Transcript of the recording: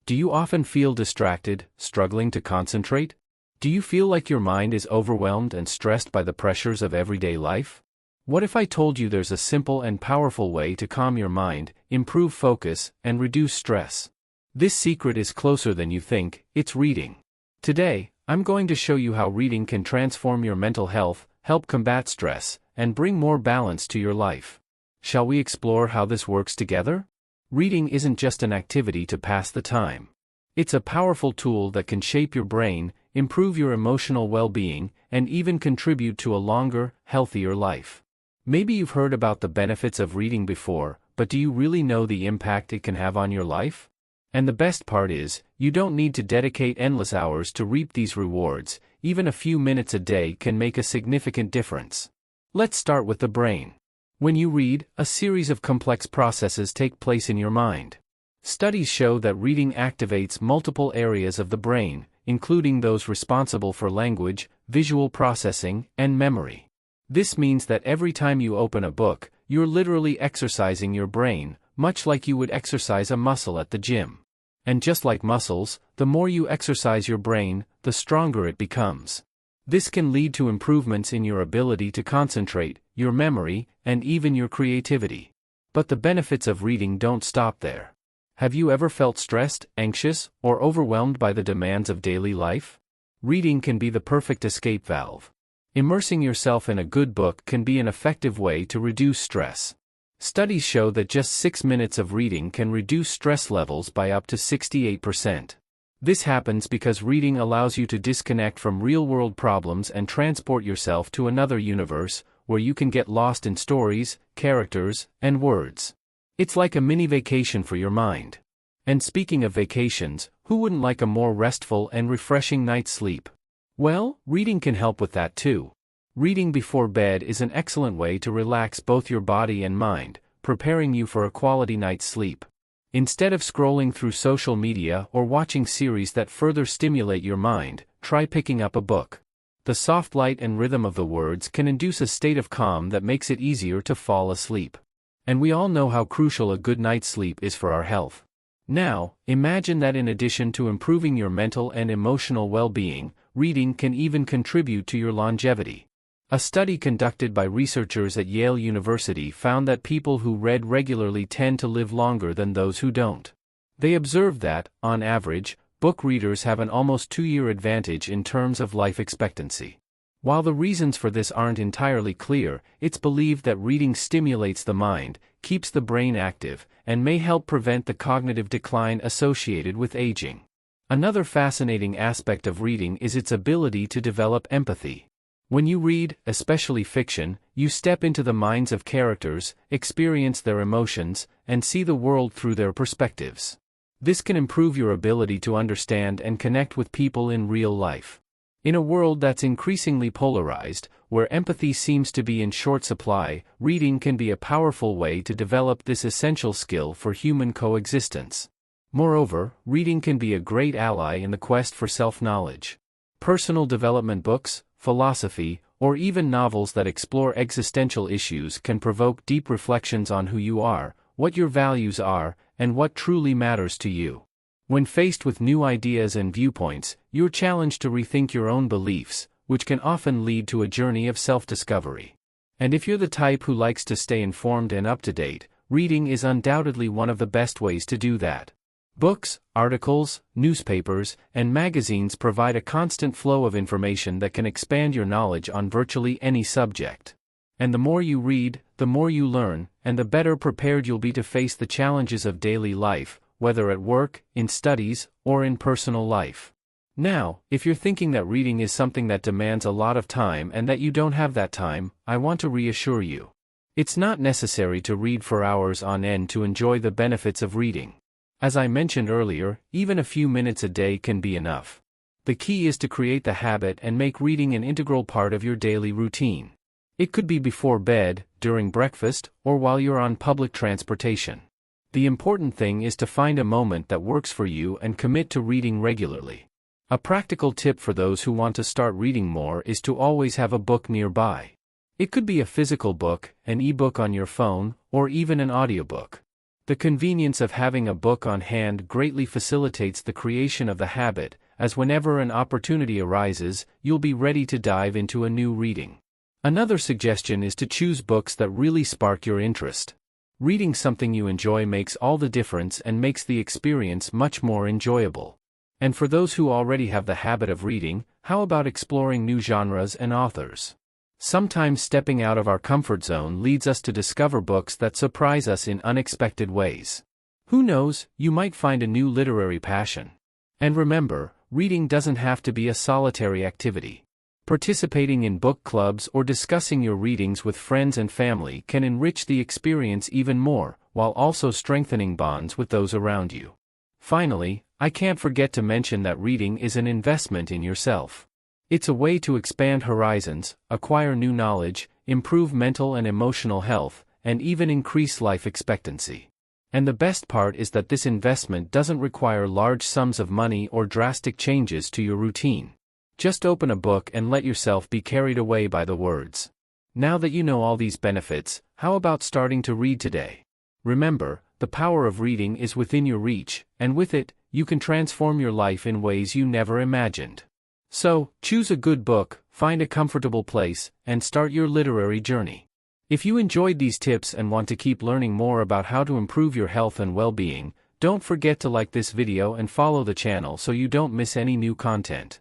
Do you often feel distracted, struggling to concentrate? Do you feel like your mind is overwhelmed and stressed by the pressures of everyday life? What if I told you there's a simple and powerful way to calm your mind, improve focus, and reduce stress? This secret is closer than you think. It's reading. Today, I'm going to show you how reading can transform your mental health, help combat stress, and bring more balance to your life. Shall we explore how this works together? Reading isn't just an activity to pass the time. It's a powerful tool that can shape your brain, improve your emotional well-being, and even contribute to a longer, healthier life. Maybe you've heard about the benefits of reading before, but do you really know the impact it can have on your life? And the best part is, you don't need to dedicate endless hours to reap these rewards. Even a few minutes a day can make a significant difference. Let's start with the brain. When you read, a series of complex processes take place in your mind. Studies show that reading activates multiple areas of the brain, including those responsible for language, visual processing, and memory. This means that every time you open a book, you're literally exercising your brain, much like you would exercise a muscle at the gym. And just like muscles, the more you exercise your brain, the stronger it becomes. This can lead to improvements in your ability to concentrate, your memory, and even your creativity. But the benefits of reading don't stop there. Have you ever felt stressed, anxious, or overwhelmed by the demands of daily life? Reading can be the perfect escape valve. Immersing yourself in a good book can be an effective way to reduce stress. Studies show that just 6 minutes of reading can reduce stress levels by up to 68%. This happens because reading allows you to disconnect from real-world problems and transport yourself to another universe, where you can get lost in stories, characters, and words. It's like a mini vacation for your mind. And speaking of vacations, who wouldn't like a more restful and refreshing night's sleep? Well, reading can help with that too. Reading before bed is an excellent way to relax both your body and mind, preparing you for a quality night's sleep. Instead of scrolling through social media or watching series that further stimulate your mind, try picking up a book. The soft light and rhythm of the words can induce a state of calm that makes it easier to fall asleep. And we all know how crucial a good night's sleep is for our health. Now, imagine that in addition to improving your mental and emotional well-being, reading can even contribute to your longevity. A study conducted by researchers at Yale University found that people who read regularly tend to live longer than those who don't. They observed that, on average, book readers have an almost 2-year advantage in terms of life expectancy. While the reasons for this aren't entirely clear, it's believed that reading stimulates the mind, keeps the brain active, and may help prevent the cognitive decline associated with aging. Another fascinating aspect of reading is its ability to develop empathy. When you read, especially fiction, you step into the minds of characters, experience their emotions, and see the world through their perspectives. This can improve your ability to understand and connect with people in real life. In a world that's increasingly polarized, where empathy seems to be in short supply, reading can be a powerful way to develop this essential skill for human coexistence. Moreover, reading can be a great ally in the quest for self-knowledge. Personal development books, philosophy, or even novels that explore existential issues can provoke deep reflections on who you are, what your values are, and what truly matters to you. When faced with new ideas and viewpoints, you're challenged to rethink your own beliefs, which can often lead to a journey of self-discovery. And if you're the type who likes to stay informed and up-to-date, reading is undoubtedly one of the best ways to do that. Books, articles, newspapers, and magazines provide a constant flow of information that can expand your knowledge on virtually any subject. And the more you read, the more you learn, and the better prepared you'll be to face the challenges of daily life, whether at work, in studies, or in personal life. Now, if you're thinking that reading is something that demands a lot of time and that you don't have that time, I want to reassure you. It's not necessary to read for hours on end to enjoy the benefits of reading. As I mentioned earlier, even a few minutes a day can be enough. The key is to create the habit and make reading an integral part of your daily routine. It could be before bed, during breakfast, or while you're on public transportation. The important thing is to find a moment that works for you and commit to reading regularly. A practical tip for those who want to start reading more is to always have a book nearby. It could be a physical book, an e-book on your phone, or even an audiobook. The convenience of having a book on hand greatly facilitates the creation of the habit, as whenever an opportunity arises, you'll be ready to dive into a new reading. Another suggestion is to choose books that really spark your interest. Reading something you enjoy makes all the difference and makes the experience much more enjoyable. And for those who already have the habit of reading, how about exploring new genres and authors? Sometimes stepping out of our comfort zone leads us to discover books that surprise us in unexpected ways. Who knows, you might find a new literary passion. And remember, reading doesn't have to be a solitary activity. Participating in book clubs or discussing your readings with friends and family can enrich the experience even more, while also strengthening bonds with those around you. Finally, I can't forget to mention that reading is an investment in yourself. It's a way to expand horizons, acquire new knowledge, improve mental and emotional health, and even increase life expectancy. And the best part is that this investment doesn't require large sums of money or drastic changes to your routine. Just open a book and let yourself be carried away by the words. Now that you know all these benefits, how about starting to read today? Remember, the power of reading is within your reach, and with it, you can transform your life in ways you never imagined. So, choose a good book, find a comfortable place, and start your literary journey. If you enjoyed these tips and want to keep learning more about how to improve your health and well-being, don't forget to like this video and follow the channel so you don't miss any new content.